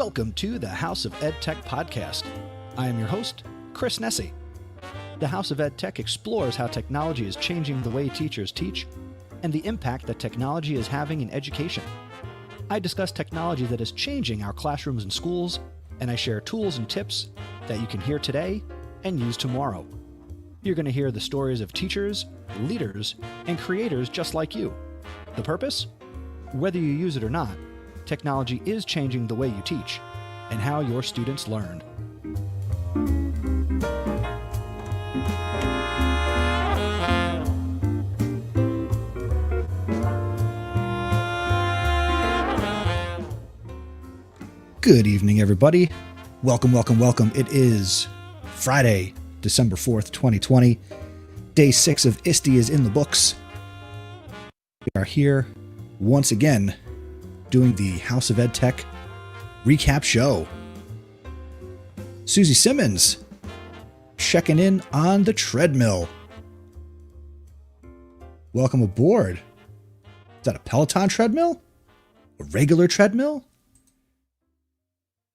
Welcome to the House of Ed Tech podcast. I am your host, Chris Nessie. The House of Ed Tech explores how technology is changing the way teachers teach and the impact that technology is having in education. I discuss technology that is changing our classrooms and schools, and I share tools and tips that you can hear today and use tomorrow. You're going to hear the stories of teachers, leaders, and creators just like you. The purpose? Whether you use it or not, technology is changing the way you teach and how your students learn. Good evening, everybody. Welcome. It is Friday, December 4th, 2020. Day 6 of ISTE is in the books. We are here once again doing the House of Ed Tech recap show. Susie Simmons checking in on the treadmill. Welcome aboard. Is that a Peloton treadmill? A regular treadmill?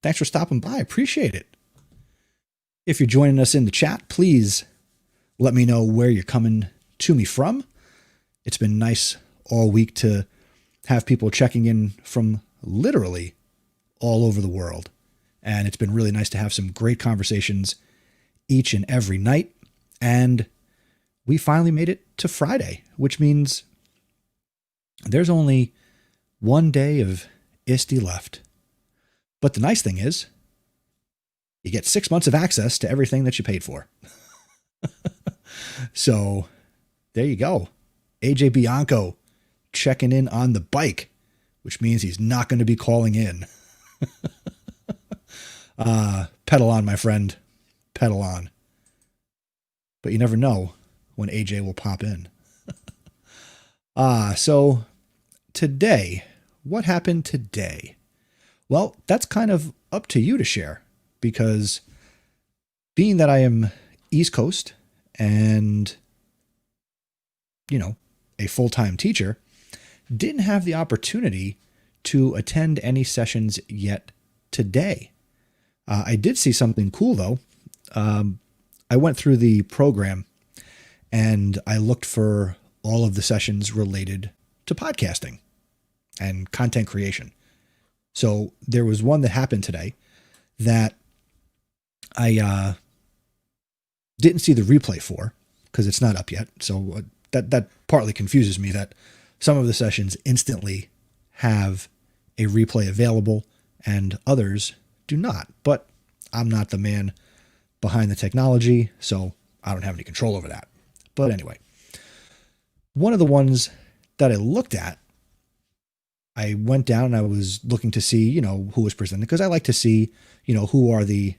Thanks for stopping by. Appreciate it. If you're joining us in the chat, please let me know where you're coming to me from. It's been nice all week to have people checking in from literally all over the world. And it's been really nice to have some great conversations each and every night. And we finally made it to Friday, which means there's only one day of ISTE left. But the nice thing is you get 6 months of access to everything that you paid for. So there you go. AJ Bianco checking in on the bike, which means he's not going to be calling in. Pedal on, my friend. Pedal on. But you never know when AJ will pop in. So today, what happened today? Well, that's kind of up to you to share, because being that I am East Coast and, a full-time teacher, didn't have the opportunity to attend any sessions yet today. I did see something cool, though. I went through the program and I looked for all of the sessions related to podcasting and content creation. So there was one that happened today that I didn't see the replay for because it's not up yet. So that partly confuses me that some of the sessions instantly have a replay available and others do not. But I'm not the man behind the technology, so I don't have any control over that. But anyway, one of the ones that I looked at, I went down and I was looking to see, who was presenting, because I like to see, who are the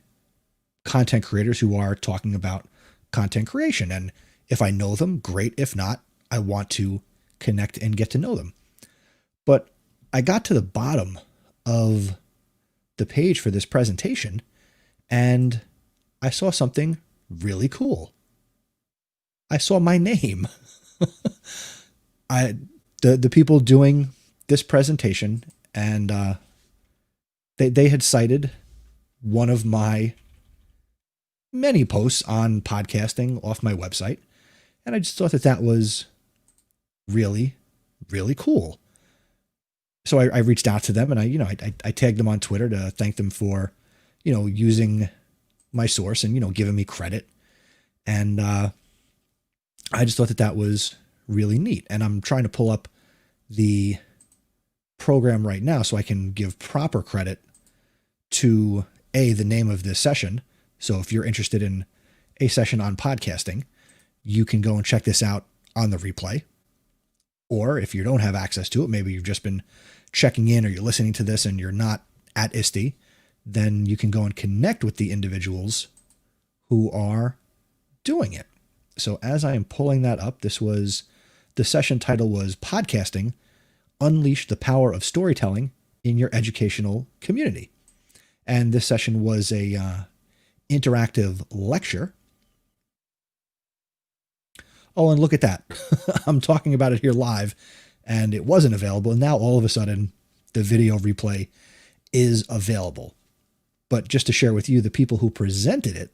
content creators who are talking about content creation. And if I know them, great. If not, I want to connect and get to know them. But I got to the bottom of the page for this presentation and I saw something really cool. I saw my name. The people doing this presentation, and they had cited one of my many posts on podcasting off my website. And I just thought that was really, really cool. So I reached out to them and I tagged them on Twitter to thank them for, using my source and, giving me credit. And I just thought that was really neat. And I'm trying to pull up the program right now so I can give proper credit to the name of this session. So if you're interested in a session on podcasting, you can go and check this out on the replay. Or if you don't have access to it, maybe you've just been checking in or you're listening to this and you're not at ISTE, then you can go and connect with the individuals who are doing it. So as I am pulling that up, the session title was Podcasting, Unleash the Power of Storytelling in Your Educational Community. And this session was a interactive lecture. Oh, and look at that. I'm talking about it here live and it wasn't available. And now all of a sudden the video replay is available. but just to share with you the people who presented it.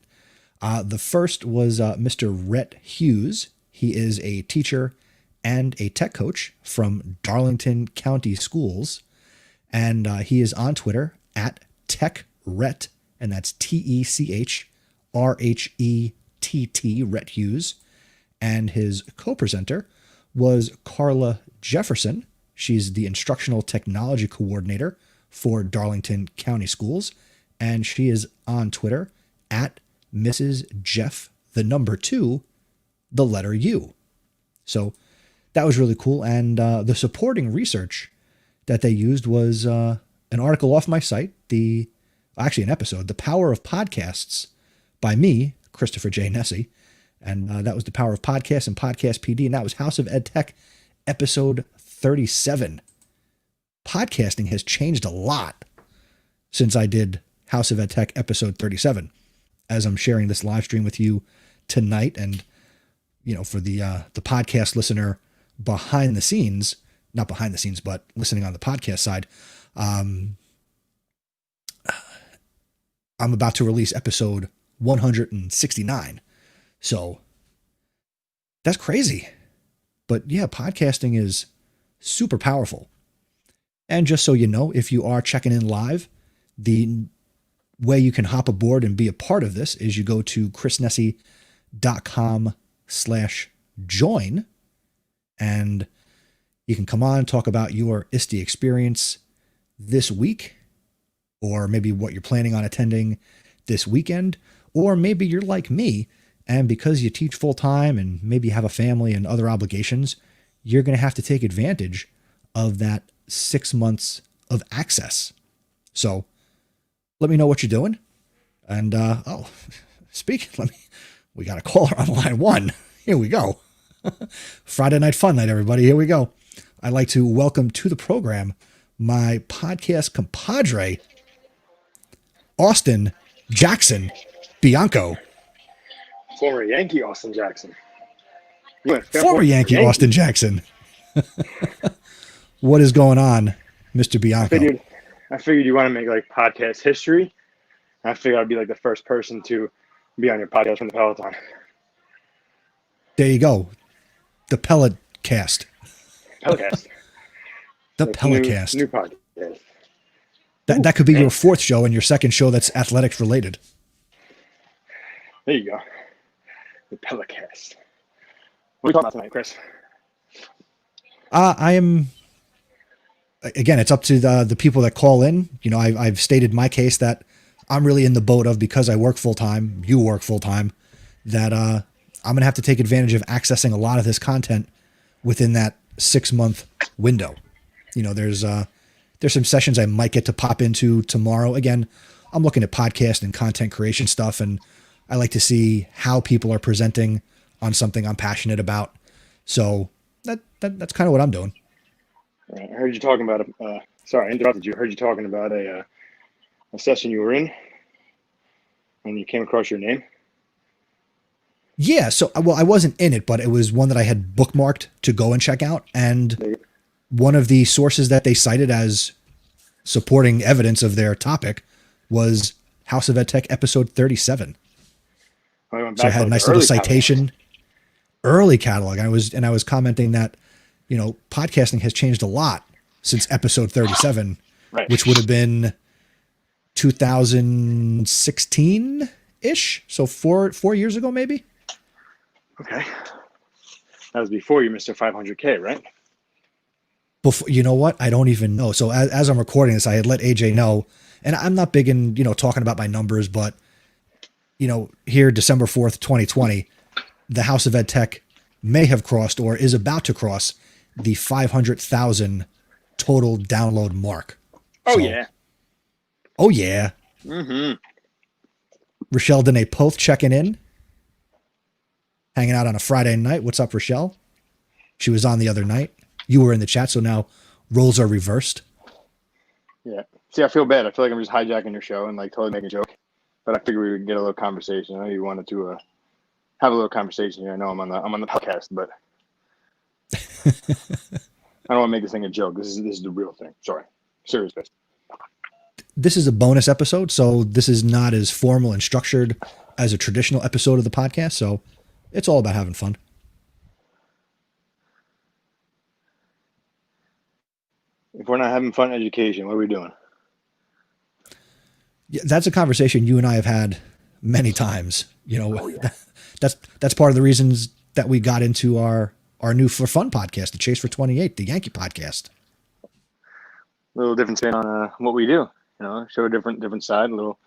The first was Mr. Rhett Hughes. He is a teacher and a tech coach from Darlington County Schools. And he is on Twitter at TechRhett, and that's TechRhett, Rhett Hughes. And his co-presenter was Carla Jefferson. She's the instructional technology coordinator for Darlington County Schools. And she is on Twitter at Mrs. Jeff, the number 2, the letter U. So that was really cool. And the supporting research that they used was an article off my site, an episode, The Power of Podcasts by me, Christopher J. Nessie. And that was The Power of Podcasts and Podcast PD. And that was House of Ed Tech, episode 37. Podcasting has changed a lot since I did House of Ed Tech, episode 37. As I'm sharing this live stream with you tonight, and for the podcast listener behind the scenes, not behind the scenes, but listening on the podcast side, I'm about to release episode 169. So that's crazy. But yeah, podcasting is super powerful. And just so you know, if you are checking in live, the way you can hop aboard and be a part of this is you go to chrisnessie.com/join, and you can come on and talk about your ISTE experience this week, or maybe what you're planning on attending this weekend, or maybe you're like me, and because you teach full time and maybe have a family and other obligations, you're going to have to take advantage of that 6 months of access. So let me know what you're doing. And, we got a caller on line 1. Here we go. Friday night fun night, everybody. Here we go. I'd like to welcome to the program my podcast compadre, Austin Jackson Bianco. Former Yankee Austin Jackson. Former Yankee Austin Jackson. What is going on, Mr. Bianco? I figured you want to make like podcast history. I figured I'd be like the first person to be on your podcast from the Peloton. There you go. The Pelletcast. Pelletcast. The Pelletcast. New podcast. That could be your 4th show and your 2nd show that's athletics related. There you go. The Pelletcast. What are we talking about tonight, Chris? I am... Again, it's up to the people that call in. I've stated my case that I'm really in the boat of, because I work full time, you work full time, that I'm going to have to take advantage of accessing a lot of this content within that 6-month window. There's some sessions I might get to pop into tomorrow. Again, I'm looking at podcast and content creation stuff, and I like to see how people are presenting on something I'm passionate about. So that's kind of what I'm doing. I heard you talking about sorry, I interrupted you. I heard you talking about a session you were in, and you came across your name. Yeah, so I wasn't in it, but it was one that I had bookmarked to go and check out. And one of the sources that they cited as supporting evidence of their topic was House of Ed Tech episode 37. So I had a nice little citation, early catalog. I was commenting that, podcasting has changed a lot since episode 37, right, which would have been 2016-ish. So four years ago, maybe. Okay. That was before you missed your 500K, right? Before, you know what? I don't even know. So as I'm recording this, I had let AJ know, and I'm not big in, talking about my numbers, but here, December 4th, 2020, the House of Ed Tech may have crossed or is about to cross the 500,000 total download mark. Oh, yeah. Oh, yeah. Mm-hmm. Rochelle Dene Poth checking in, hanging out on a Friday night. What's up, Rochelle? She was on the other night. You were in the chat, so now roles are reversed. Yeah. See, I feel bad. I feel like I'm just hijacking your show and like totally making a joke. But I figured we would get a little conversation. I know you wanted to have a little conversation here. I know I'm on the podcast, but I don't want to make this thing a joke. This is the real thing. Sorry. Serious business. this is a bonus episode, so this is not as formal and structured as a traditional episode of the podcast. So it's all about having fun. If we're not having fun education, what are we doing? Yeah, that's a conversation you and I have had many times. That's part of the reasons that we got into our new For Fun podcast, the Chase for 28, the Yankee podcast. A little different spin on what we do. Show a different side. A little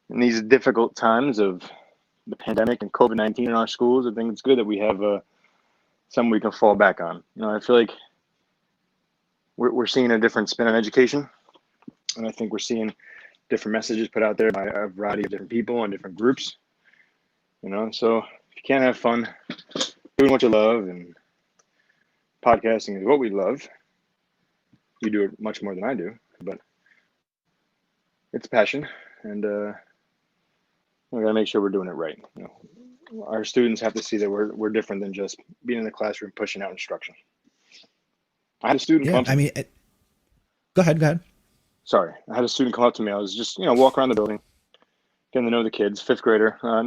in these difficult times of the pandemic and COVID-19 in our schools. I think it's good that we have something we can fall back on. I feel like we're seeing a different spin on education, and I think we're seeing different messages put out there by a variety of different people and different groups. So if you can't have fun doing what you love, and podcasting is what we love, you do it much more than I do, but it's passion, and we gotta make sure we're doing it right. Our students have to see that we're different than just being in the classroom pushing out instruction. I had a student come up to me. Go ahead. Sorry. I had a student come up to me. I was just, walk around the building, getting to know the kids. Seventh grader. I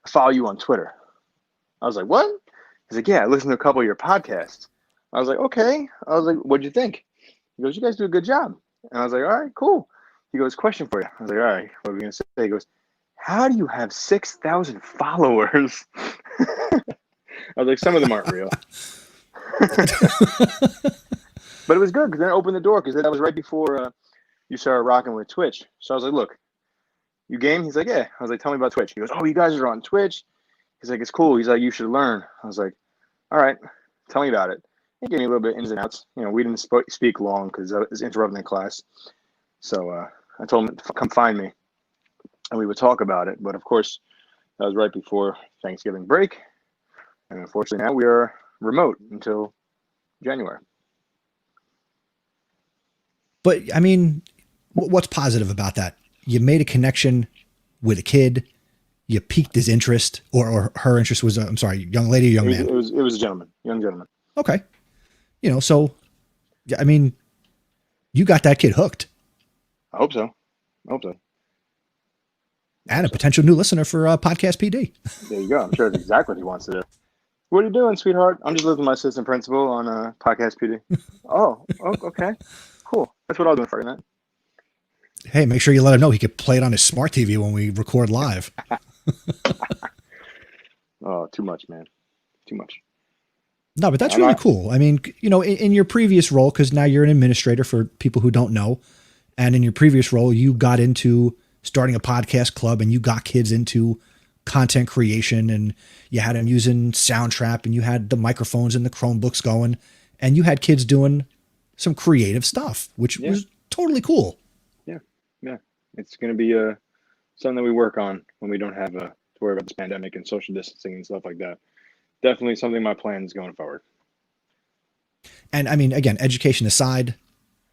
follow you on Twitter. I was like, what? He's like, yeah, I listened to a couple of your podcasts. I was like, okay. I was like, what'd you think? He goes, you guys do a good job. And I was like, all right, cool. He goes, question for you. I was like, all right, what are we going to say? He goes, how do you have 6,000 followers? I was like, some of them aren't real. But it was good because then it opened the door, because that was right before you started rocking with Twitch. So I was like, look, you game? He's like, yeah. I was like, tell me about Twitch. He goes, oh, you guys are on Twitch? He's like, it's cool. He's like, you should learn. I was like, all right, tell me about it. He gave me a little bit ins and outs. We didn't speak long because I was interrupting the class. So I told him to come find me, and we would talk about it. But of course, that was right before Thanksgiving break. And unfortunately, now we are remote until January. But I mean, what's positive about that? You made a connection with a kid. You piqued his interest, or her interest was, I'm sorry, young lady or young man? It was a gentleman, young gentleman. Okay. So, I mean, you got that kid hooked. I hope so. And a potential new listener for Podcast PD. There you go. I'm sure that's exactly what he wants to do. What are you doing, sweetheart? I'm just living with my assistant principal on Podcast PD. Oh, okay. Cool. That's what I'll do for you, man. Hey, make sure you let him know he could play it on his smart TV when we record live. Oh, too much, man. Too much. No, but that's really cool. I mean, in your previous role, because now you're an administrator for people who don't know, and in your previous role, you got into starting a podcast club, and you got kids into content creation, and you had them using Soundtrap, and you had the microphones and the Chromebooks going, and you had kids doing some creative stuff, which was totally cool. Yeah. It's going to be something that we work on when we don't have to worry about this pandemic and social distancing and stuff like that. Definitely something my plan is going forward. And I mean, again, education aside,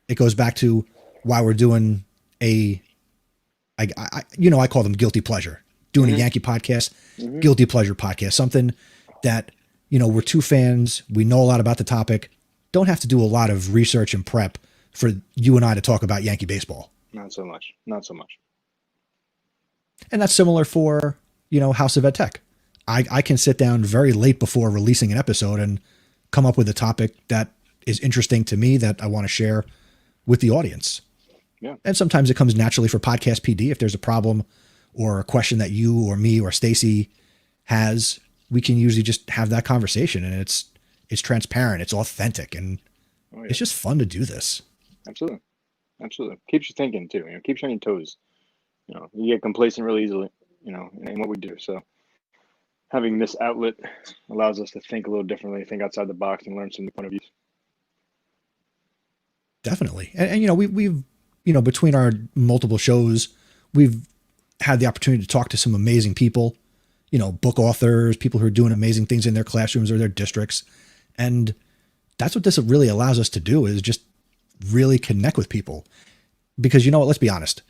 it goes back to why we're doing I call them guilty pleasure. Doing a Yankee podcast, guilty pleasure podcast, something that, we're two fans. We know a lot about the topic. Don't have to do a lot of research and prep for you and I to talk about Yankee baseball. Not so much. And that's similar for, House of Ed Tech. I can sit down very late before releasing an episode and come up with a topic that is interesting to me that I want to share with the audience. Yeah. And sometimes it comes naturally for Podcast PD. If there's a problem or a question that you or me or Stacy has, we can usually just have that conversation, and it's transparent, it's authentic, and it's just fun to do this. Absolutely. Keeps you thinking too, keeps you on your toes. You get complacent really easily, in what we do. So having this outlet allows us to think a little differently, think outside the box, and learn some new point of views. Definitely. And we've between our multiple shows, we've had the opportunity to talk to some amazing people, book authors, people who are doing amazing things in their classrooms or their districts. And that's what this really allows us to do, is just really connect with people. Because let's be honest,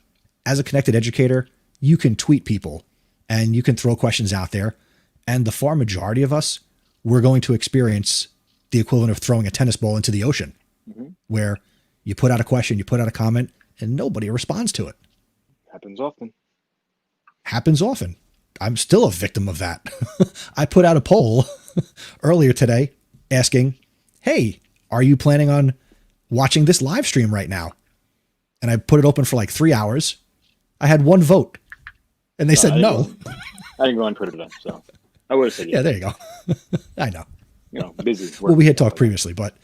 as a connected educator, you can tweet people and you can throw questions out there. And the far majority of us, we're going to experience the equivalent of throwing a tennis ball into the ocean. where you put out a question, you put out a comment, and nobody responds to it. Happens often. Happens often. I'm still a victim of that. I put out a poll earlier today asking, hey, are you planning on watching this live stream right now? And I put it open for like 3 hours. I had one vote and they said no. I didn't go on Twitter then, so I would have said yes. Yeah, there you go. I know. Busy. Well, we had talked previously, but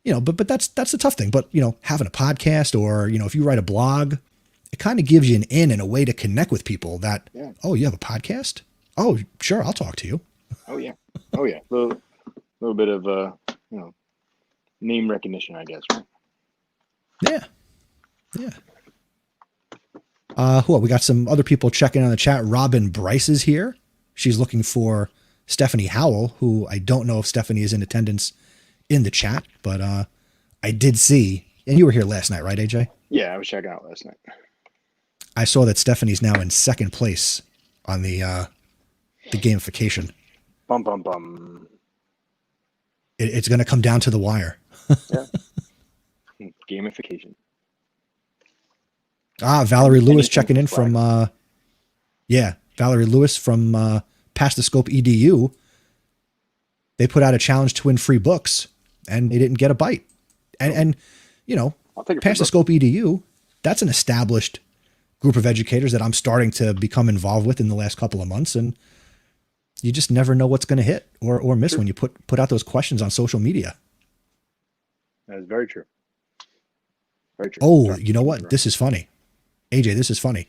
but that's the tough thing. But, having a podcast or, if you write a blog, it kind of gives you an in and a way to connect with people that, oh, you have a podcast? Oh, sure. I'll talk to you. Oh yeah. A little bit of, name recognition, I guess. Right? Yeah. We got some other people checking on the chat. Robin Bryce is here. She's looking for Stephanie Howell, who I don't know if Stephanie is in attendance in the chat, but I did see, and you were here last night, right, AJ? Yeah, I was checking out last night. I saw that Stephanie's now in second place on the gamification. Bum, bum, bum. It's going to come down to the wire. Yeah. Gamification. Valerie Lewis checking in from, Valerie Lewis from Past the Scope EDU. They put out a challenge to win free books, and they didn't get a bite. And Past the Scope EDU, that's an established group of educators that I'm starting to become involved with in the last couple of months. And you just never know what's going to hit or miss when you put out those questions on social media. That is very true. Very true. Oh, you know what? This is funny. AJ, this is funny.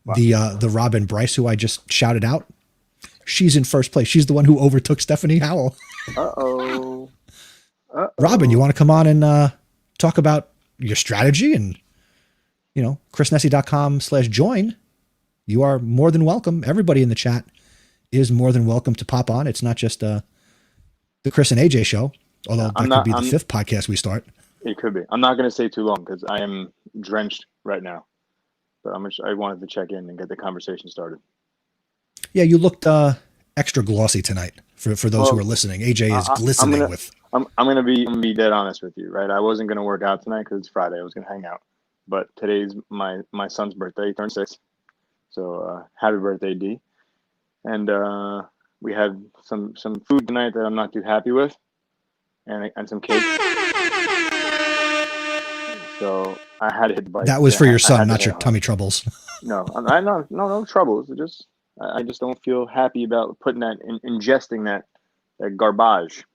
Wow. The Robin Bryce, who I just shouted out, she's in first place. She's the one who overtook Stephanie Howell. Uh-oh. Robin, you want to come on and talk about your strategy and, chrisnessy.com/join. You are more than welcome. Everybody in the chat is more than welcome to pop on. It's not just the Chris and AJ show, although that could be the fifth podcast we start. It could be. I'm not going to stay too long because I am drenched right now. But I wanted to check in and get the conversation started. Yeah, you looked extra glossy tonight. For those who are listening, AJ is glistening with. I'm gonna be dead honest with you, right? I wasn't gonna work out tonight because it's Friday. I was gonna hang out, but today's my son's birthday. He turned 6, so happy birthday, D. And we had some food tonight that I'm not too happy with, and some cake. So I had to hit the bike. That was for your son, not your tummy troubles. No, no troubles. I just don't feel happy about putting that ingesting that garbage,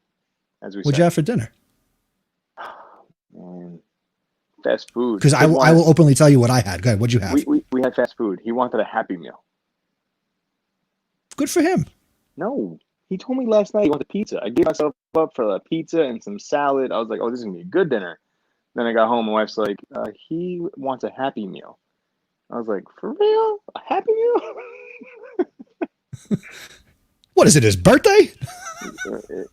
as we say. What'd you have for dinner? Fast food. Because I will openly tell you what I had. Go ahead. What'd you have? We had fast food. He wanted a Happy Meal. Good for him. No, he told me last night he wanted pizza. I gave myself up for a pizza and some salad. I was like, oh, this is gonna be a good dinner. Then I got home. My wife's like, he wants a Happy Meal. I was like, for real? A Happy Meal? What is it? His birthday?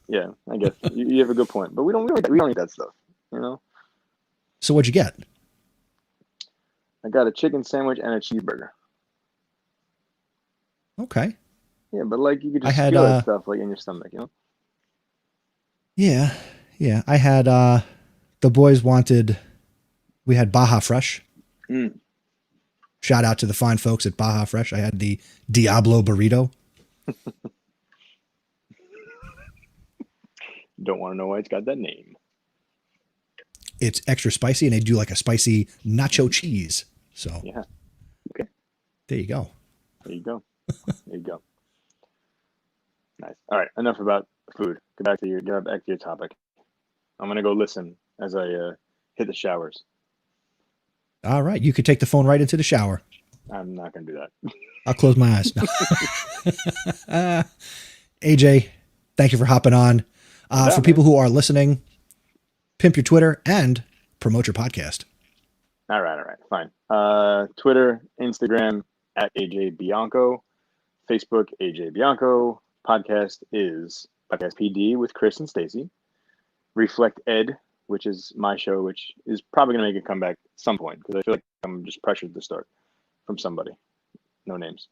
Yeah, I guess you have a good point, but we don't eat that stuff, So what'd you get? I got a chicken sandwich and a cheeseburger. Okay. Yeah, but you could just feel that stuff in your stomach, Yeah. I had the boys wanted. We had Baja Fresh. Mm. Shout out to the fine folks at Baja Fresh. I had the Diablo burrito. Don't want to know why it's got that name. It's extra spicy, and they do a spicy nacho cheese. So yeah, okay. There you go. There you go. Nice. All right. Enough about food. Get back to your topic. I'm gonna go listen as I hit the showers. All right. You could take the phone right into the shower. I'm not gonna do that. I'll close my eyes. AJ, thank you for hopping on. For people who are listening, pimp your Twitter and promote your podcast. All right. Fine. Twitter, Instagram, @AJ Bianco. Facebook, AJ Bianco. Podcast is Podcast PD with Chris and Stacy. Reflect Ed, which is my show, which is probably going to make a comeback at some point because I feel like I'm just pressured to start from somebody. No names.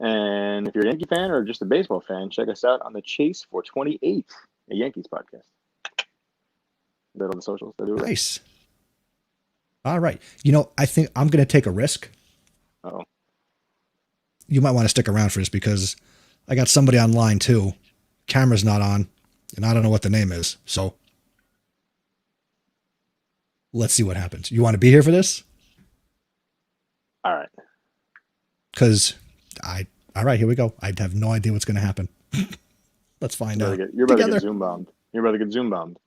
And if you're a Yankee fan or just a baseball fan, check us out on The Chase for 28, a Yankees podcast. They're on the socials. They do it. Nice. All right. You know, I think I'm going to take a risk. Oh. You might want to stick around for this because I got somebody online too. Camera's not on, and I don't know what the name is. So let's see what happens. You want to be here for this? All right. Because all right, here we go. I have no idea what's going to happen. Let's find out. You're about to get Zoom bombed. You're about to get Zoom bombed.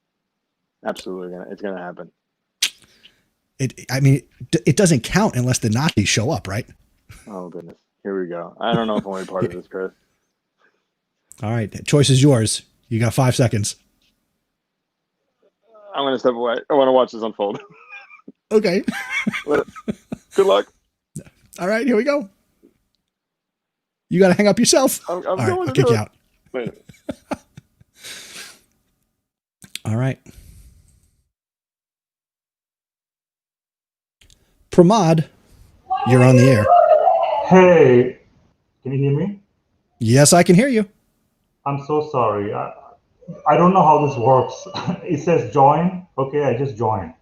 Absolutely. It's going to happen. It doesn't count unless the Nazis show up, right? Oh, goodness. Here we go. I don't know if I'm any part of this, Chris. All right. Choice is yours. You got 5 seconds. I'm going to step away. I want to watch this unfold. Okay. Good luck. All right. Here we go. You got to hang up yourself. I'm All right. going I'll to kick do you it. out. Wait. All right. Pramod, you're on the air. Hey, can you hear me? Yes, I can hear you. I'm so sorry. I don't know how this works. It says join. Okay, I just joined.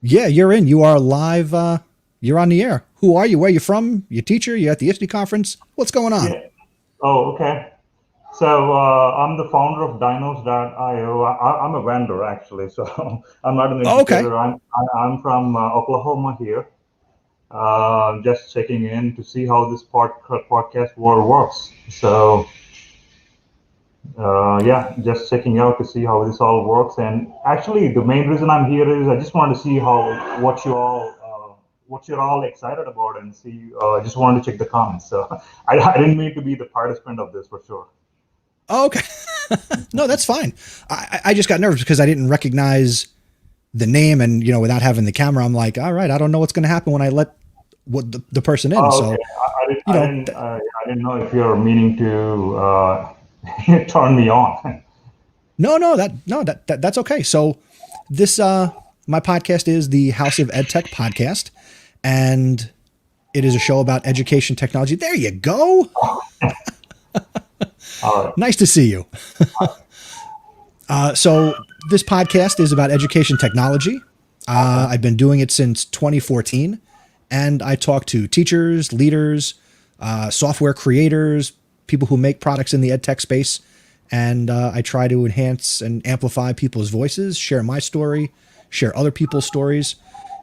Yeah, you're in. You are live. You're on the air. Who are you? Where are you from? You teacher? You at the ISTE conference? What's going on? Yeah. Oh, okay. So I'm the founder of Dinos.io. I'm a vendor actually, so I'm not an educator. Okay. I'm from Oklahoma here. Just checking in to see how this podcast world works. So yeah, just checking out to see how this all works. And actually, the main reason I'm here is I just want to see what you're all excited about and see. I just wanted to check the comments. So I didn't mean to be the participant of this for sure. Okay. No, that's fine. I just got nervous because I didn't recognize the name, and without having the camera, I'm like, all right, I don't know what's going to happen when I let the person in. Oh, okay. So I didn't know if you're meaning to turn me on. No, that's okay. So this my podcast is the House of EdTech podcast, and it is a show about education technology. There you go. All right. Nice to see you. So this podcast is about education technology. I've been doing it since 2014, and I talk to teachers, leaders, software creators, people who make products in the EdTech space, and I try to enhance and amplify people's voices, share my story, share other people's stories.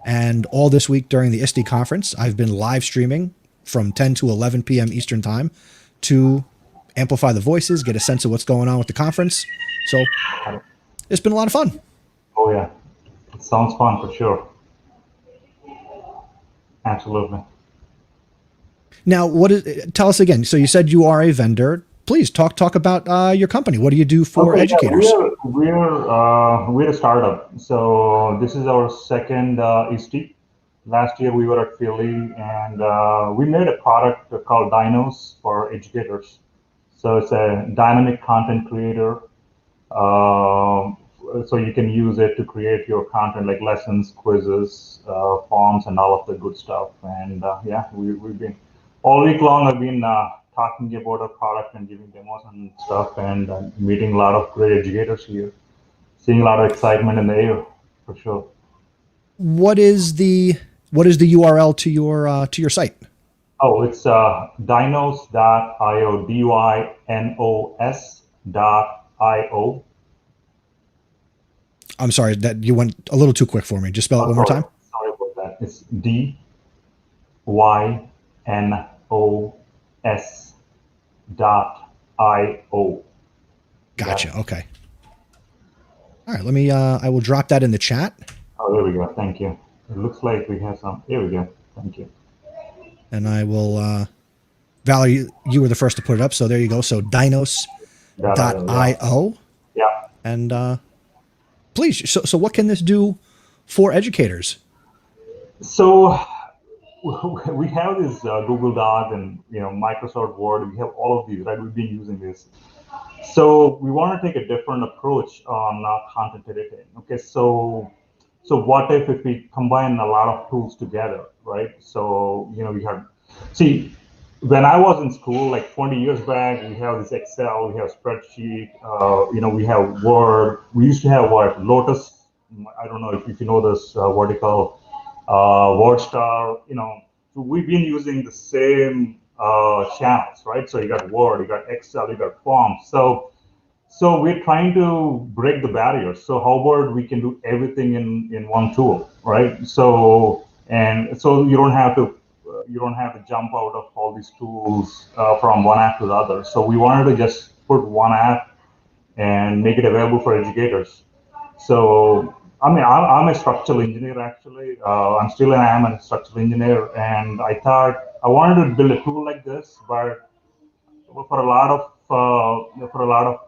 And all this week during the ISTE conference, I've been live streaming from 10 to 11 p.m. Eastern time to amplify the voices, get a sense of what's going on with the conference. So it's been a lot of fun. Oh yeah, it sounds fun for sure. Absolutely. Now, tell us again. So you said you are a vendor. Please talk about your company. What do you do for educators? Yeah, we're a startup. So this is our second ISTE. Last year we were at Philly, and we made a product called Dinos for educators. So it's a dynamic content creator. So you can use it to create your content like lessons, quizzes, forms, and all of the good stuff. And yeah, we've been all week long. I've been talking about our product and giving demos and stuff, and meeting a lot of great educators here, seeing a lot of excitement in the air for sure. What is the URL to your site? Oh, it's dinos.io, DYNOS.io. I'm sorry that you went a little too quick for me. Just spell it one more time. Sorry about that. It's DYNOS.io. Gotcha. Okay. All right. Let me. I will drop that in the chat. Oh, there we go. Thank you. It looks like we have some. Here we go. Thank you. And I will. Valerie, you were the first to put it up, so there you go. So dinos.io. Yeah. And please. So what can this do for educators? So we have this Google Doc and Microsoft Word. We have all of these, right? We've been using this. So we want to take a different approach on content editing. Okay, so what if we combine a lot of tools together, right? So we have when I was in school, like 20 years back, we have this Excel, we have spreadsheet, we have Word. We used to have Lotus I don't know if you know this vertical word star. So we've been using the same channels, right? So you got Word, you got Excel, you got Forms. So we're trying to break the barriers. So how about we can do everything in one tool, right? So you don't have to jump out of all these tools from one app to the other. So we wanted to just put one app and make it available for educators. So I mean, I'm a structural engineer actually. I'm still an am a structural engineer, and I thought I wanted to build a tool like this, but for a lot of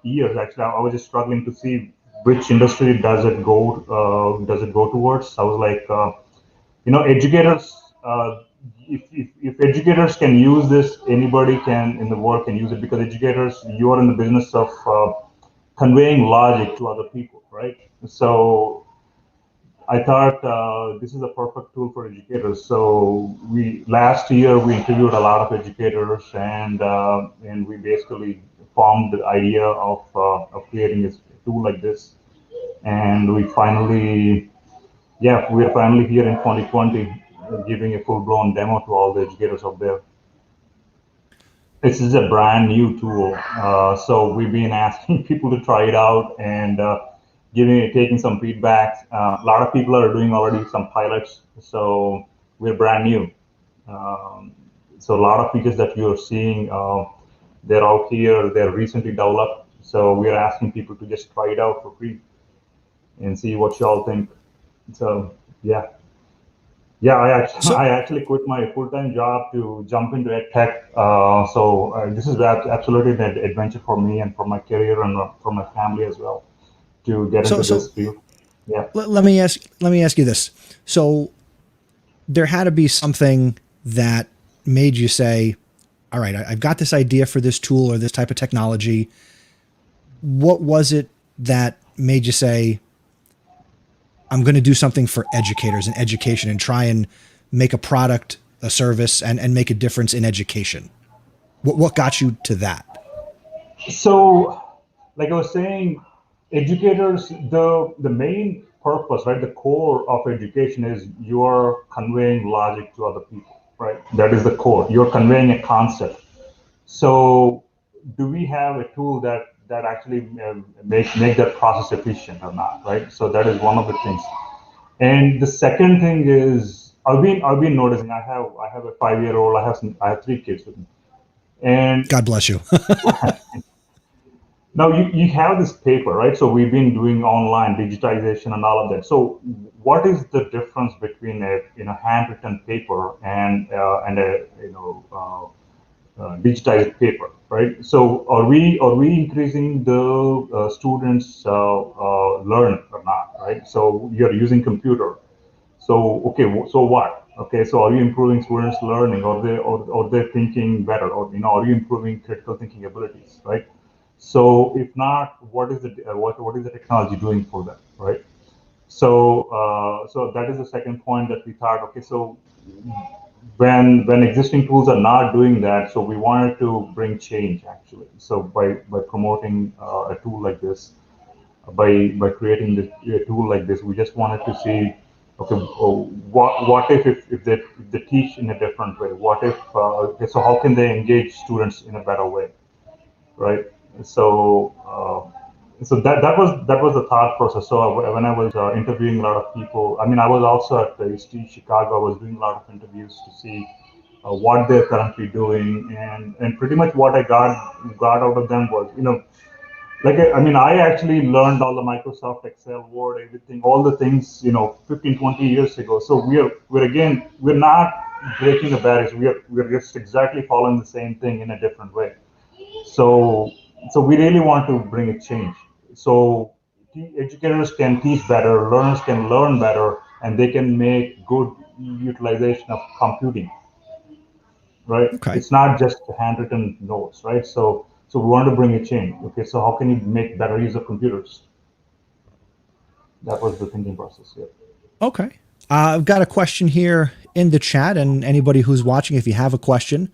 years actually I was just struggling to see which industry does it go towards. I was like, educators, if educators can use this, anybody can in the world can use it, because educators, you are in the business of conveying logic to other people, right? So I thought this is a perfect tool for educators. So we last year we interviewed a lot of educators, and we basically formed the idea of creating a tool like this. And we're finally here in 2020, giving a full-blown demo to all the educators out there. This is a brand new tool, so we've been asking people to try it out and taking some feedback. A lot of people are doing already some pilots, so we're brand new. Um, so a lot of features that you're seeing, they're out here, they're recently developed. So we're asking people to just try it out for free and see what y'all think. So yeah. Yeah, So, I actually quit my full-time job to jump into ed tech. This is absolutely an adventure for me and for my career and for my family as well to get so, into so this field. Yeah. let me ask you this. So there had to be something that made you say, all right, I've got this idea for this tool or this type of technology. What was it that made you say, I'm going to do something for educators and education and try and make a product, a service, and make a difference in education? What got you to that? So, like I was saying, educators, the main purpose, right, the core of education is you're conveying logic to other people, right? That is the core. You're conveying a concept. So, do we have a tool that actually make that process efficient or not, right? So that is one of the things. And the second thing is, I've been noticing. I have a 5-year old. I have 3 kids with me, and God bless you. now you have this paper, right? So we've been doing online digitization and all of that. So what is the difference between a handwritten paper and a digitized paper, right? So are we increasing the students' learn or not, right? So you're using computer. So okay, so what? Okay, so are you improving students' learning, or they thinking better, or are you improving critical thinking abilities, right? So if not, what is the technology doing for them, right? So that is the second point that we thought. Okay, so when existing tools are not doing that, so we wanted to bring change actually. So by promoting a tool like this, by creating a tool like this, we just wanted to see, okay, what if they teach in a different way? What if okay, so how can they engage students in a better way, right? So that was the thought process. So when I was interviewing a lot of people, I mean, I was also at the ISTE Chicago. I was doing a lot of interviews to see what they're currently doing, and pretty much what I got out of them was, like I mean, I actually learned all the Microsoft Excel, Word, everything, all the things 15, 20 years ago. So we're not breaking the barriers. We're just exactly following the same thing in a different way. So we really want to bring a change. So educators can teach better, learners can learn better, and they can make good utilization of computing, right? Okay. It's not just handwritten notes, right? So we want to bring a change. Okay, so how can you make better use of computers? That was the thinking process. Yeah. Okay. I've got a question here in the chat, and anybody who's watching, if you have a question,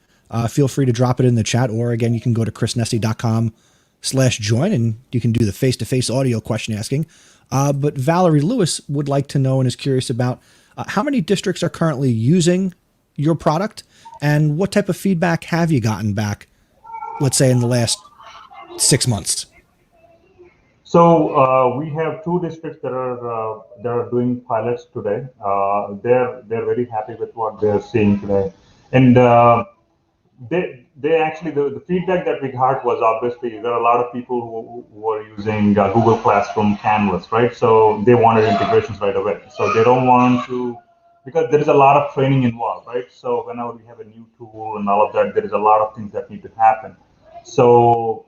feel free to drop it in the chat, or again, you can go to chrisnesty.com/join and you can do the face-to-face audio question asking. But Valerie Lewis would like to know and is curious about how many districts are currently using your product and what type of feedback have you gotten back, let's say in the last 6 months? So we have two districts that are doing pilots today. They're very happy with what they're seeing today, and they actually the feedback that we got was obviously there are a lot of people who are using Google Classroom Canvas, right? So they wanted integrations right away. So they don't want to, because there is a lot of training involved, right? So whenever we have a new tool and all of that, there is a lot of things that need to happen. So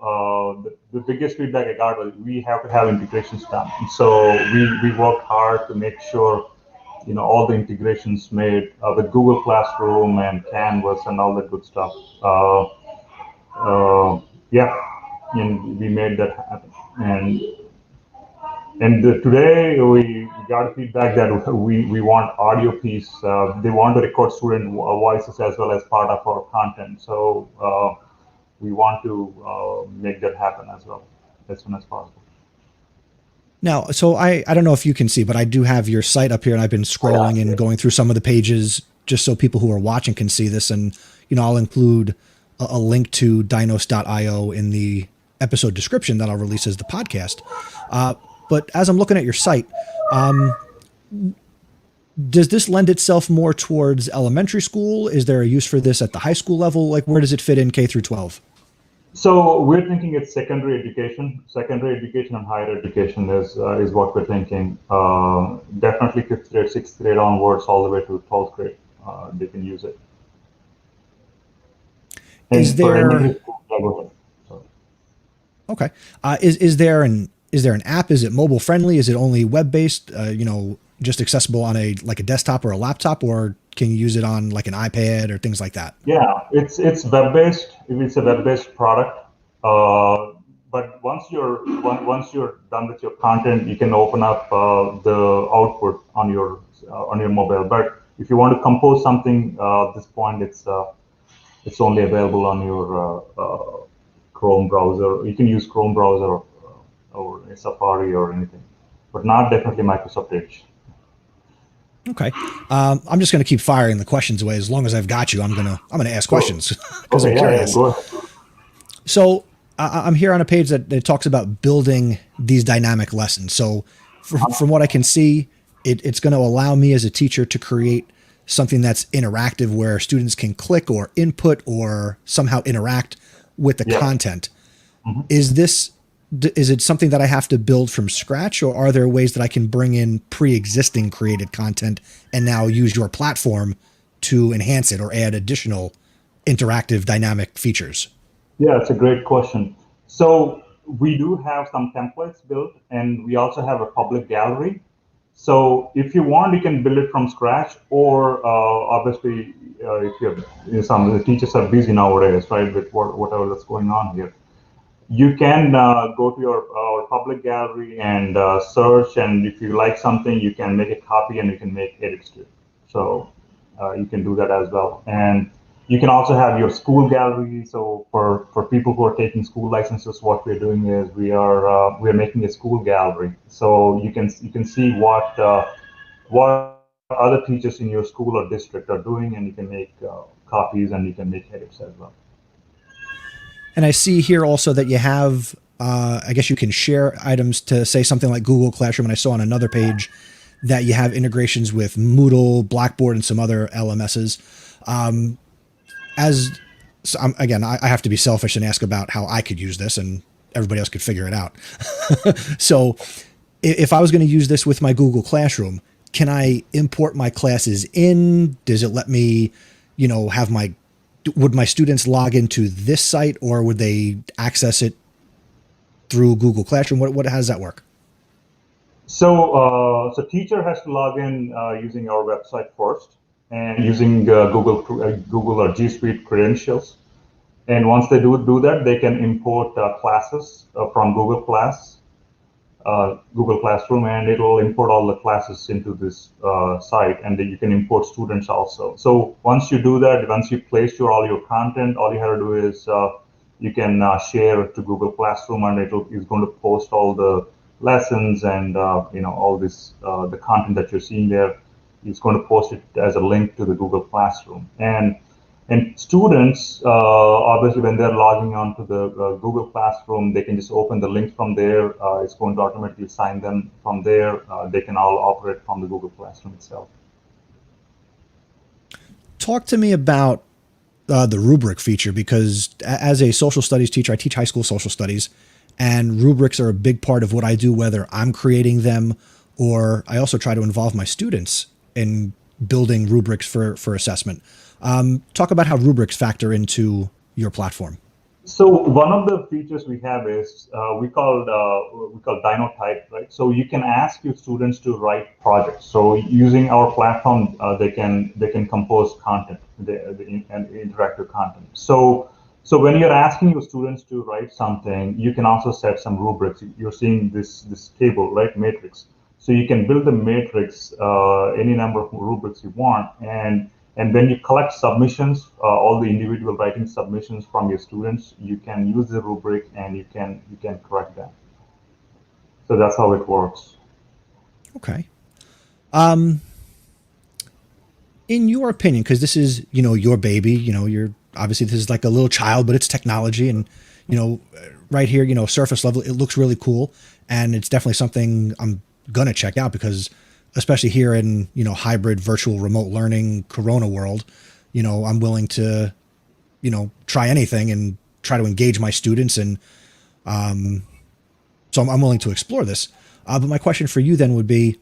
the biggest feedback I got was we have to have integrations done. So we worked hard to make sure all the integrations made with Google Classroom and Canvas and all that good stuff. Yeah, and we made that happen. And today we got feedback that we want audio piece. They want to record student voices as well as part of our content. So we want to make that happen as well as soon as possible. Now, so I don't know if you can see, but I do have your site up here, and I've been scrolling and going through some of the pages just so people who are watching can see this. And, I'll include a link to Dinos.io in the episode description that I'll release as the podcast. But as I'm looking at your site, does this lend itself more towards elementary school? Is there a use for this at the high school level? Like, where does it fit in K through 12? So we're thinking it's secondary education and higher education is what we're thinking. Definitely 5th grade, 6th grade onwards, all the way to 12th grade, they can use it. And is there? Okay. Is there an app? Is it mobile friendly? Is it only web based? Just accessible on a desktop or a laptop, or can you use it on like an iPad or things like that? Yeah, it's web based. It's a web based product. But once you're done with your content, you can open up the output on your mobile. But if you want to compose something, at this point it's only available on your Chrome browser. You can use Chrome browser or Safari or anything, but not definitely Microsoft Edge. Okay, I'm just going to keep firing the questions away. As long as I've got you, I'm gonna ask questions because I'm curious. Go ahead. So I'm here on a page that talks about building these dynamic lessons. So from what I can see, it's going to allow me as a teacher to create something that's interactive where students can click or input or somehow interact with the content. Mm-hmm. Is it something that I have to build from scratch, or are there ways that I can bring in pre-existing created content and now use your platform to enhance it or add additional interactive dynamic features? Yeah, it's a great question. So we do have some templates built, and we also have a public gallery. So if you want, you can build it from scratch, or obviously, if you're some of the teachers are busy nowadays, right, with whatever that's going on here. You can go to our public gallery and search, and if you like something, you can make a copy and you can make edits to it. So you can do that as well. And you can also have your school gallery. So for people who are taking school licenses, what we're doing is we're making a school gallery. So you can see what other teachers in your school or district are doing, and you can make copies and you can make edits as well. And I see here also that you have, I guess you can share items to say something like Google Classroom. And I saw on another page that you have integrations with Moodle, Blackboard, and some other LMSs. Again, I have to be selfish and ask about how I could use this, and everybody else could figure it out. So if I was going to use this with my Google Classroom, can I import my classes in? Does it let me, have would my students log into this site, or would they access it through Google Classroom? How does that work? So teacher has to log in using our website first and using Google or G Suite credentials. And once they do that, they can import classes from Google Classroom, and it'll import all the classes into this site, and then you can import students also. So once you do that, once you place all your content, all you have to do is you can share it to Google Classroom, and it's going to post all the lessons and all this the content that you're seeing there. He's going to post it as a link to the Google Classroom. And students, obviously, when they're logging on to the Google Classroom, they can just open the link from there. It's going to automatically sign them from there. They can all operate from the Google Classroom itself. Talk to me about the rubric feature, because as a social studies teacher, I teach high school social studies, and rubrics are a big part of what I do, whether I'm creating them or I also try to involve my students in building rubrics for assessment. Talk about how rubrics factor into your platform. So one of the features we have is we call Dino Type, right? So you can ask your students to write projects. So using our platform, they can compose content, and interactive content. So when you're asking your students to write something, you can also set some rubrics. You're seeing this table, right? Matrix. So you can build a matrix, any number of rubrics you want, and when you collect submissions, all the individual writing submissions from your students, you can use the rubric and you can correct them. So that's how it works. Okay. In your opinion, because this is, your baby, you're obviously, this is like a little child, but it's technology, and, right here, surface level, it looks really cool. And it's definitely something I'm going to check out, because especially here in, hybrid virtual remote learning Corona world, I'm willing to, try anything and try to engage my students. And so I'm willing to explore this. But my question for you then would be,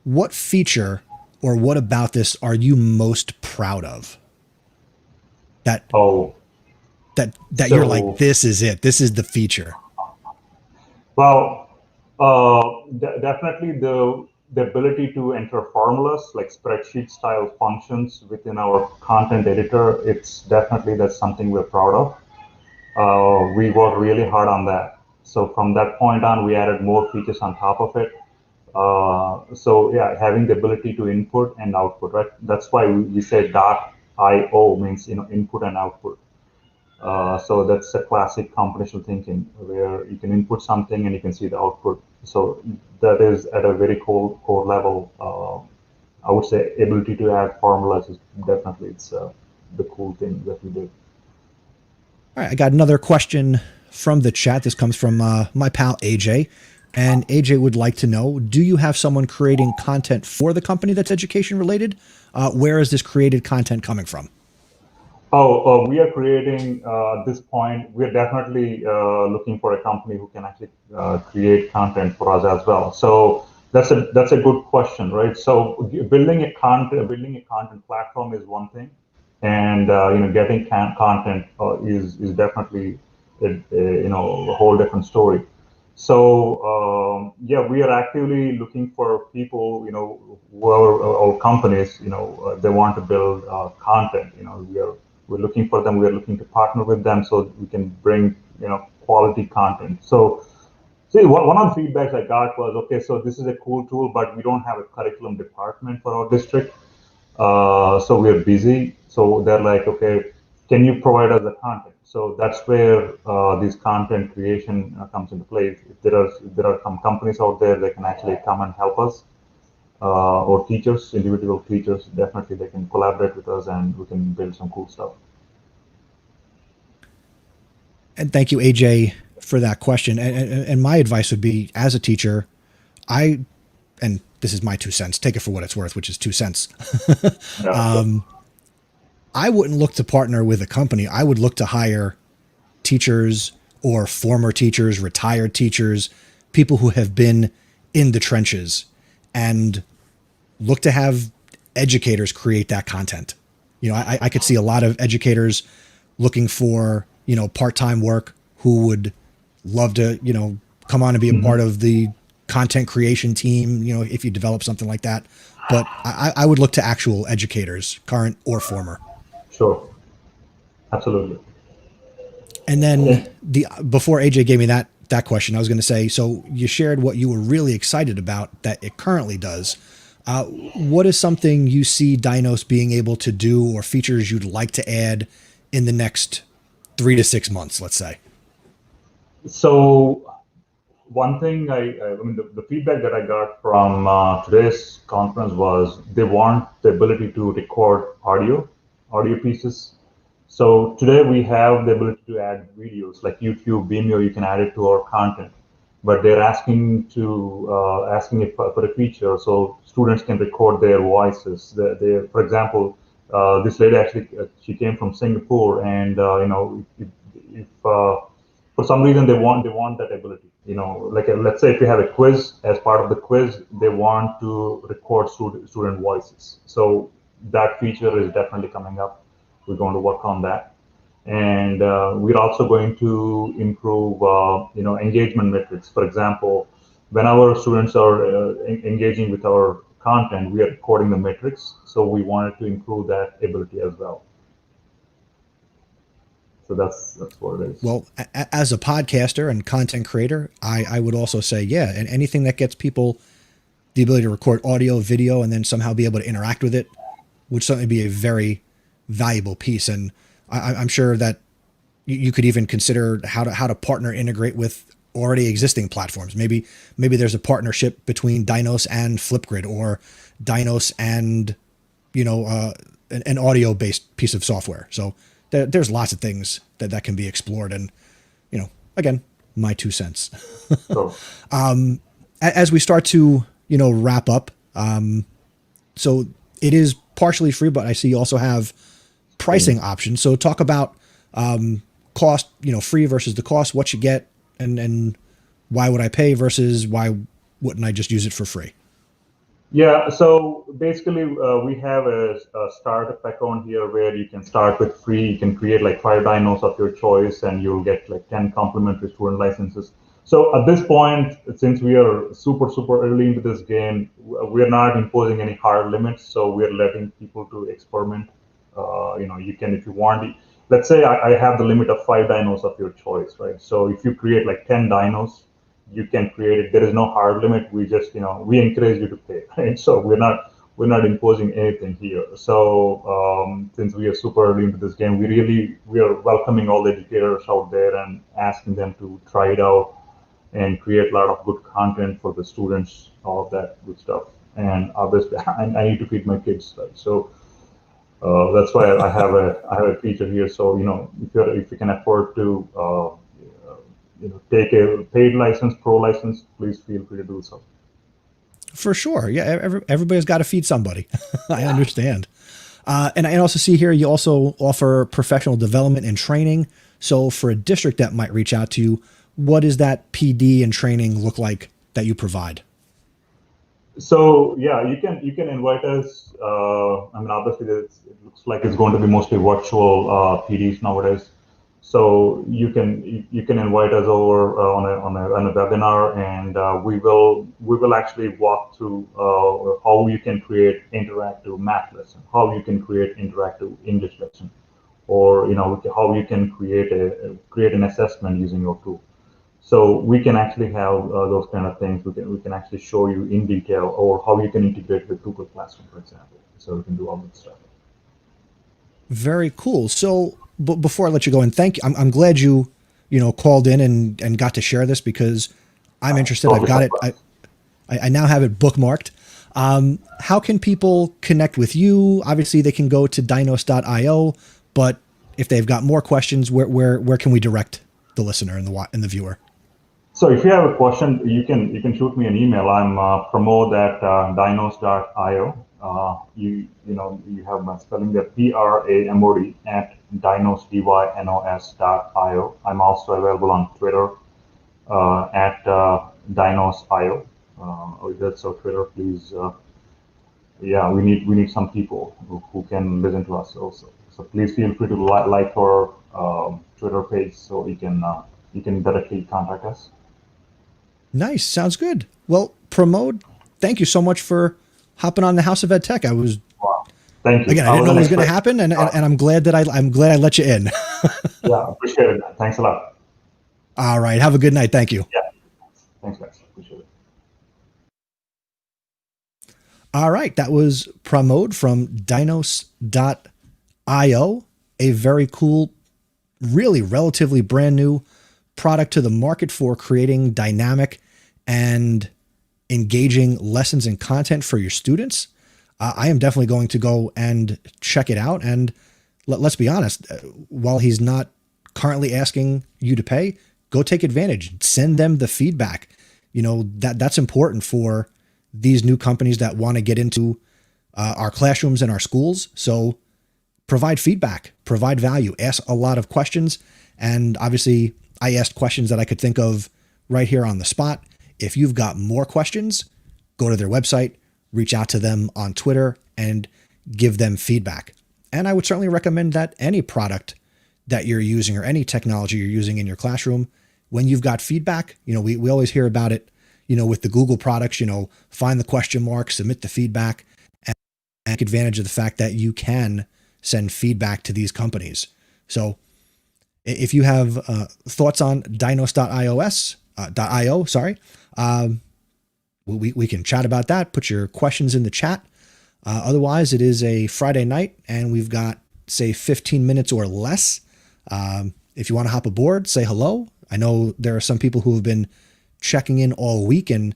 what feature or what about this are you most proud of? That you're like, this is it. This is the feature. Well, definitely the ability to enter formulas like spreadsheet style functions within our content editor. That's something we're proud of. We worked really hard on that. So from that point on, we added more features on top of it. So yeah, having the ability to input and output, right? That's why we say .io means input and output. So that's a classic computational thinking where you can input something and you can see the output. So that is at a very core level. I would say ability to add formulas is definitely the cool thing that we did. All right, I got another question from the chat. This comes from my pal AJ. And AJ would like to know, do you have someone creating content for the company that's education related? Where is this created content coming from? We are creating, at this point, we're definitely looking for a company who can actually create content for us as well. So that's a good question, right? So building a content platform is one thing, and getting content is definitely a whole different story. So yeah, we are actively looking for people, who are or companies, they want to build content. We're looking for them. We're looking to partner with them so we can bring quality content. So see, one of the feedbacks I got was, okay, so this is a cool tool, but we don't have a curriculum department for our district. So we're busy. So they're like, okay, can you provide us the content? So that's where this content creation comes into play. If there are some companies out there that can actually come and help us, or teachers, individual teachers, definitely they can collaborate with us and we can build some cool stuff. And thank you, AJ, for that question. And my advice would be, as a teacher, and this is my 2 cents, take it for what it's worth, which is 2 cents. I wouldn't look to partner with a company. I would look to hire teachers or former teachers, retired teachers, people who have been in the trenches, and look to have educators create that content. I could see a lot of educators looking for, part-time work who would love to, come on and be a part of the content creation team, if you develop something like that. But I would look to actual educators, current or former. Sure. Absolutely. And then before AJ gave me that question, I was going to say, so you shared what you were really excited about that it currently does. What is something you see Dinos being able to do, or features you'd like to add in the next 3 to 6 months, let's say? So one thing I mean, the feedback that I got from today's conference was they want the ability to record audio pieces. So today we have the ability to add videos like YouTube, Vimeo. You can add it to our content, but they're asking it for a feature so students can record their voices. For example, this lady actually she came from Singapore, and if for some reason they want that ability, like let's say if you have a quiz, as part of the quiz they want to record student voices. So that feature is definitely coming up. We're going to work on that, and we're also going to improve engagement metrics. For example, when our students are engaging with our content, we are recording the metrics, so we wanted to improve that ability as well. So that's what it is. Well, as a podcaster and content creator, I would also say, yeah, and anything that gets people the ability to record audio, video, and then somehow be able to interact with it would certainly be a very valuable piece. And I'm sure that you could even consider how to partner integrate with already existing platforms. Maybe there's a partnership between Dynos and Flipgrid, or Dynos and an audio based piece of software. So there's lots of things that can be explored. And again, my 2 cents. So, As we start to wrap up, so it is partially free, but I see you also have pricing options. So talk about cost, free versus the cost, what you get, and why would I pay versus why wouldn't I just use it for free? yeah, so basically we have a startup account here where you can start with free. You can create like 5 dynos of your choice, and you'll get like 10 complimentary student licenses. So at this point, since we are super early into this game, we're not imposing any hard limits. So we're letting people to experiment. You can, if you want, let's say I have the limit of 5 dynos of your choice, right? So if you create like 10 dynos, you can create it. There is no hard limit. We just, we encourage you to pay, right? So we're not imposing anything here. So since we are super early into this game, we are welcoming all the educators out there and asking them to try it out and create a lot of good content for the students, all of that good stuff. And obviously, I need to feed my kids, right? So that's why I have a feature here. So if you can afford to take a paid license, pro license, please feel free to do so. For sure. Yeah. Everybody's got to feed somebody. I understand. And I also see here, you also offer professional development and training. So for a district that might reach out to you, what does that PD and training look like that you provide? So yeah, you can invite us. Obviously, it looks like it's going to be mostly virtual PDs nowadays. So you can invite us over on a webinar, and we will actually walk through how you can create interactive math lesson, how you can create interactive English lesson, or how you can create an assessment using your tool. So we can actually have those kind of things. We can actually show you in detail, or how you can integrate with Google Classroom, for example. So we can do all that stuff. Very cool. So before I let you go, and thank you, I'm glad you called in and got to share this, because I'm interested. I've got it. I now have it bookmarked. How can people connect with you? Obviously, they can go to dynos.io, but if they've got more questions, where can we direct the listener and the viewer? So if you have a question, you can shoot me an email. I'm pramod@dynos.io. You have my spelling there, PRAMOD @dynos.io. I'm also available on Twitter at dynos.io. So Twitter, please. We need some people who can listen to us also. So please feel free to like our Twitter page, so you can directly contact us. Nice. Sounds good. Well, Pramod, thank you so much for hopping on the House of Ed Tech. Wow. Thank you. Again, I didn't know it was going to happen, and I'm glad that I let you in. Yeah, appreciate it. Thanks a lot. All right. Have a good night. Thank you. Yeah. Thanks, guys. Appreciate it. All right. That was Pramod from dynos.io, a very cool, really relatively brand new product to the market for creating dynamic and engaging lessons and content for your students, I am definitely going to go and check it out. And let's be honest, while he's not currently asking you to pay, go take advantage, send them the feedback. You know, that's important for these new companies that want to get into our classrooms and our schools. So provide feedback, provide value, ask a lot of questions. And obviously I asked questions that I could think of right here on the spot. If you've got more questions, go to their website, reach out to them on Twitter, and give them feedback. And I would certainly recommend that any product that you're using or any technology you're using in your classroom, when you've got feedback, you know, we always hear about it, you know, with the Google products, you know, find the question mark, submit the feedback, and take advantage of the fact that you can send feedback to these companies. So if you have thoughts on Dinos.io, we can chat about that. Put your questions in the chat. Otherwise, it is a Friday night and we've got, say, 15 minutes or less. If you want to hop aboard, say hello. I know there are some people who have been checking in all week and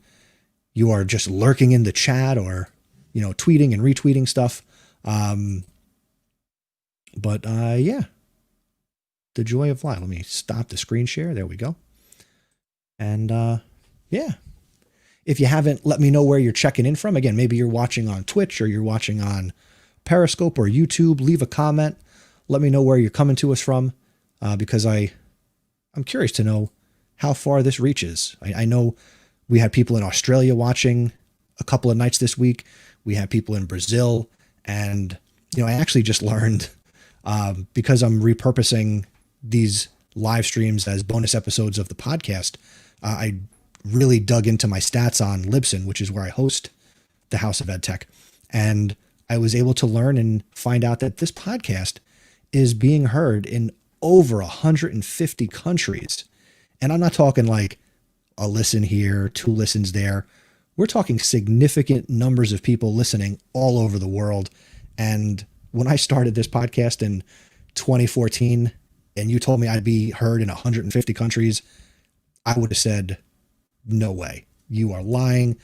you are just lurking in the chat or, you know, tweeting and retweeting stuff. Yeah, the joy of life. Let me stop the screen share. There we go. And yeah, if you haven't let me know where you're checking in from, again, maybe you're watching on Twitch or you're watching on Periscope or YouTube, leave a comment. Let me know where you're coming to us from, because I'm curious to know how far this reaches. I know we had people in Australia watching a couple of nights this week. We had people in Brazil, and you know, I actually just learned, because I'm repurposing these live streams as bonus episodes of the podcast. I really dug into my stats on Libsyn, which is where I host the House of EdTech. And I was able to learn and find out that this podcast is being heard in over 150 countries. And I'm not talking like a listen here, 2 listens there. We're talking significant numbers of people listening all over the world. And when I started this podcast in 2014, and you told me I'd be heard in 150 countries, I would have said, no way, you are lying.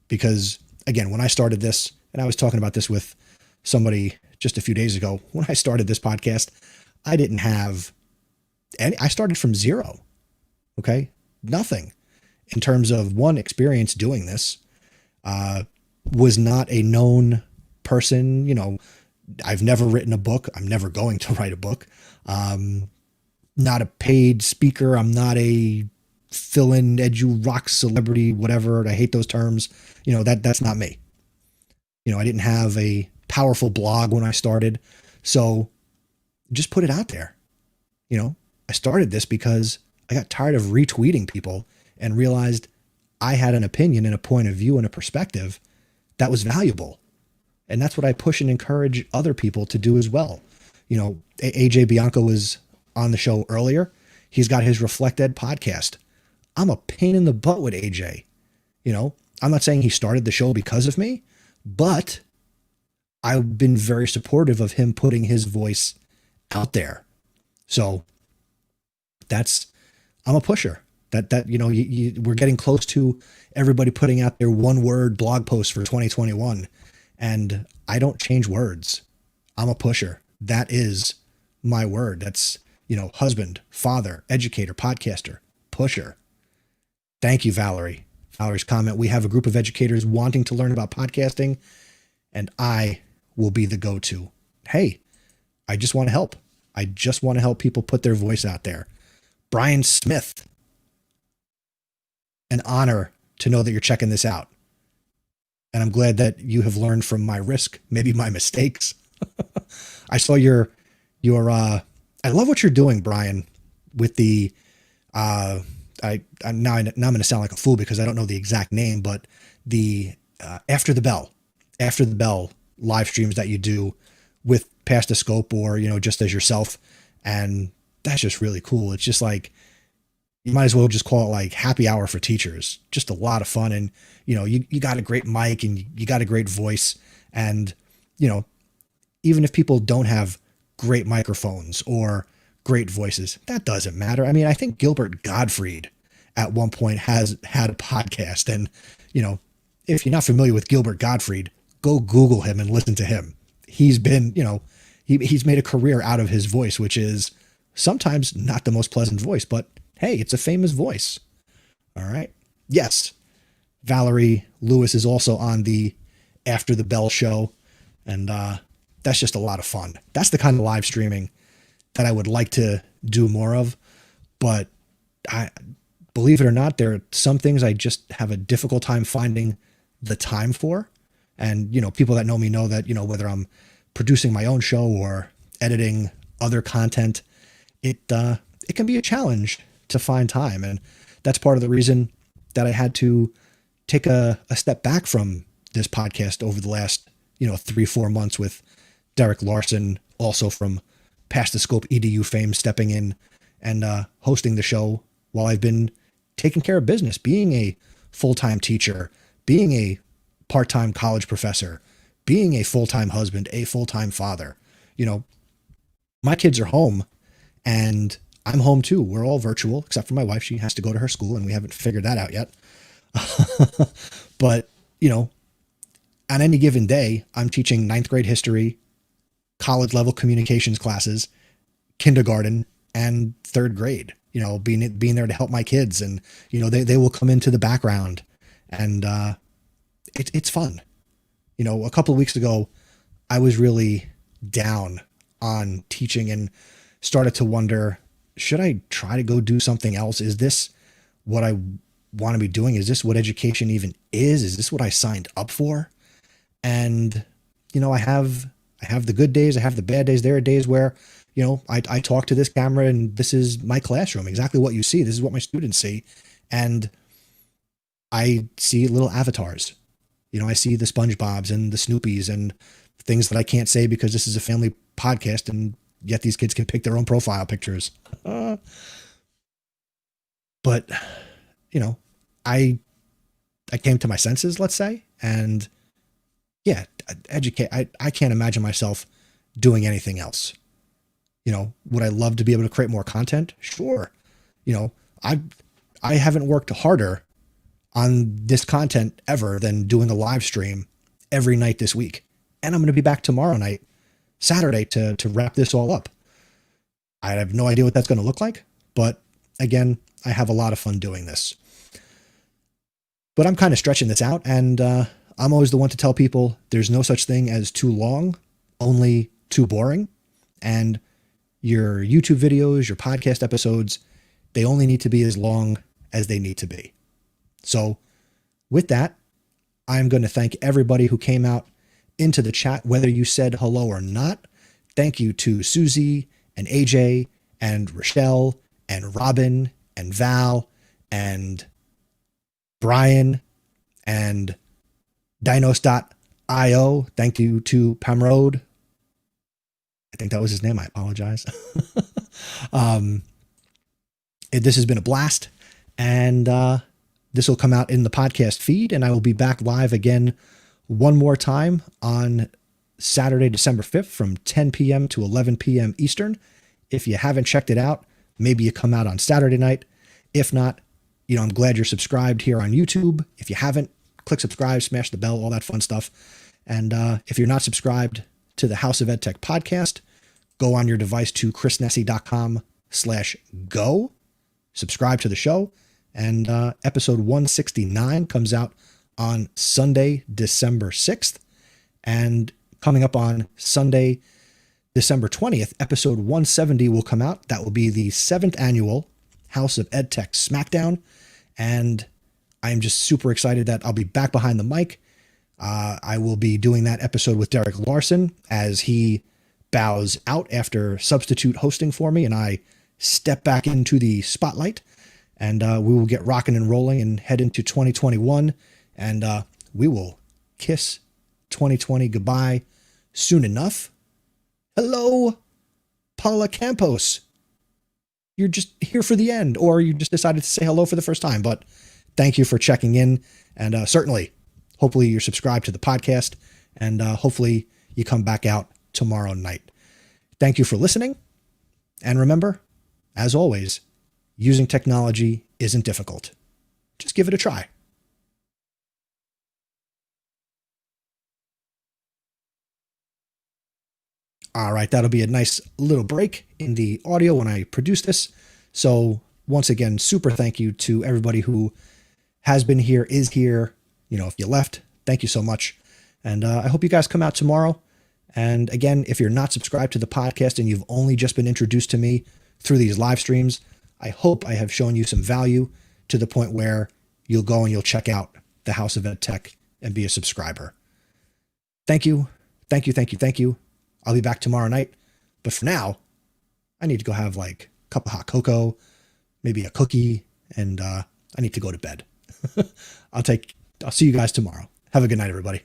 Because again, when I started this, and I was talking about this with somebody just a few days ago, when I started this podcast, I didn't have any, I started from zero. Okay. Nothing in terms of one experience doing this, was not a known person. You know, I've never written a book. I'm never going to write a book. Not a paid speaker. I'm not a fill-in edu rock celebrity, whatever. I hate those terms. You know, that's not me. You know, I didn't have a powerful blog when I started. So just put it out there. You know, I started this because I got tired of retweeting people and realized I had an opinion and a point of view and a perspective that was valuable. And that's what I push and encourage other people to do as well. You know, AJ Bianco was on the show earlier. He's got his Reflect Ed podcast. I'm a pain in the butt with AJ. You know, I'm not saying he started the show because of me, but I've been very supportive of him putting his voice out there. So I'm a pusher. That you know, we're getting close to everybody putting out their one-word blog post for 2021. And I don't change words. I'm a pusher. That is my word. That's, you know, husband, father, educator, podcaster, pusher. Thank you, Valerie. Valerie's comment: we have a group of educators wanting to learn about podcasting, and I will be the go-to. Hey, I just want to help. I just want to help people put their voice out there. Brian Smith, an honor to know that you're checking this out. And I'm glad that you have learned from my risk, maybe my mistakes. I saw your I love what you're doing, Brian, with the, now I'm going to sound like a fool because I don't know the exact name, but the, after the bell live streams that you do with Past the Scope or, you know, just as yourself. And that's just really cool. It's just like, you might as well just call it like happy hour for teachers. Just a lot of fun. And, you know, you got a great mic and you got a great voice. And, you know, even if people don't have great microphones or great voices. That doesn't matter. I mean, I think Gilbert Gottfried at one point has had a podcast. And, you know, if you're not familiar with Gilbert Gottfried, go Google him and listen to him. He's been, you know, he's made a career out of his voice, which is sometimes not the most pleasant voice, but hey, it's a famous voice. All right. Yes. Valerie Lewis is also on the After the Bell show. And that's just a lot of fun. That's the kind of live streaming that I would like to do more of. But I believe it or not, there are some things I just have a difficult time finding the time for. And, you know, people that know me know that, you know, whether I'm producing my own show or editing other content, it can be a challenge to find time. And that's part of the reason that I had to take a step back from this podcast over the last, you know, 3-4 months, with Derek Larson, also from Past the Scope EDU fame, stepping in and hosting the show while I've been taking care of business, being a full-time teacher, being a part-time college professor, being a full-time husband, a full-time father. You know, my kids are home and I'm home too. We're all virtual, except for my wife. She has to go to her school and we haven't figured that out yet. But, you know, on any given day, I'm teaching 9th grade history, college level communications classes, kindergarten, and 3rd grade, you know, being there to help my kids. And, you know, they will come into the background and, it's fun. You know, a couple of weeks ago, I was really down on teaching and started to wonder, should I try to go do something else? Is this what I want to be doing? Is this what education even is? Is this what I signed up for? And, you know, I have the good days. I have the bad days. There are days where, you know, I talk to this camera and this is my classroom, exactly what you see. This is what my students see. And I see little avatars. You know, I see the SpongeBobs and the Snoopies and things that I can't say because this is a family podcast, and yet these kids can pick their own profile pictures. But, you know, I came to my senses, let's say, and yeah, I can't imagine myself doing anything else. You know, would I love to be able to create more content? Sure. You know, I haven't worked harder on this content ever than doing a live stream every night this week. And I'm going to be back tomorrow night, Saturday, to wrap this all up. I have no idea what that's going to look like, but again, I have a lot of fun doing this. But I'm kind of stretching this out, and I'm always the one to tell people there's no such thing as too long, only too boring. And your YouTube videos, your podcast episodes, they only need to be as long as they need to be. So with that, I'm going to thank everybody who came out into the chat, whether you said hello or not. Thank you to Susie and AJ and Rochelle and Robin and Val and Brian and Dinos.io. Thank you to Pamrode. I think that was his name. I apologize. This has been a blast, and this will come out in the podcast feed, and I will be back live again one more time on Saturday, December 5th from 10 p.m. to 11 p.m. Eastern. If you haven't checked it out, maybe you come out on Saturday night. If not, you know, I'm glad you're subscribed here on YouTube. If you haven't, click subscribe, smash the bell, all that fun stuff. And if you're not subscribed to the House of EdTech podcast, go on your device to chrisnessy.com/go, subscribe to the show. And episode 169 comes out on Sunday, December 6th. And coming up on Sunday, December 20th, episode 170 will come out. That will be the 7th annual House of EdTech Smackdown. And I'm just super excited that I'll be back behind the mic. I will be doing that episode with Derek Larson as he bows out after substitute hosting for me, and I step back into the spotlight. And we will get rocking and rolling and head into 2021. And we will kiss 2020 goodbye soon enough. Hello, Paula Campos. You're just here for the end, or you just decided to say hello for the first time. But thank you for checking in. And certainly, hopefully you're subscribed to the podcast. And hopefully you come back out tomorrow night. Thank you for listening. And remember, as always, using technology isn't difficult. Just give it a try. All right, that'll be a nice little break in the audio when I produce this. So once again, super thank you to everybody who has been here, is here. If you left, thank you so much. And I hope you guys come out tomorrow. And again, if you're not subscribed to the podcast and you've only just been introduced to me through these live streams, I hope I have shown you some value to the point where you'll go and you'll check out the House of Ed Tech and be a subscriber. Thank you. Thank you. Thank you. Thank you. I'll be back tomorrow night. But for now, I need to go have like a cup of hot cocoa, maybe a cookie, and I need to go to bed. I'll see you guys tomorrow. Have a good night, everybody.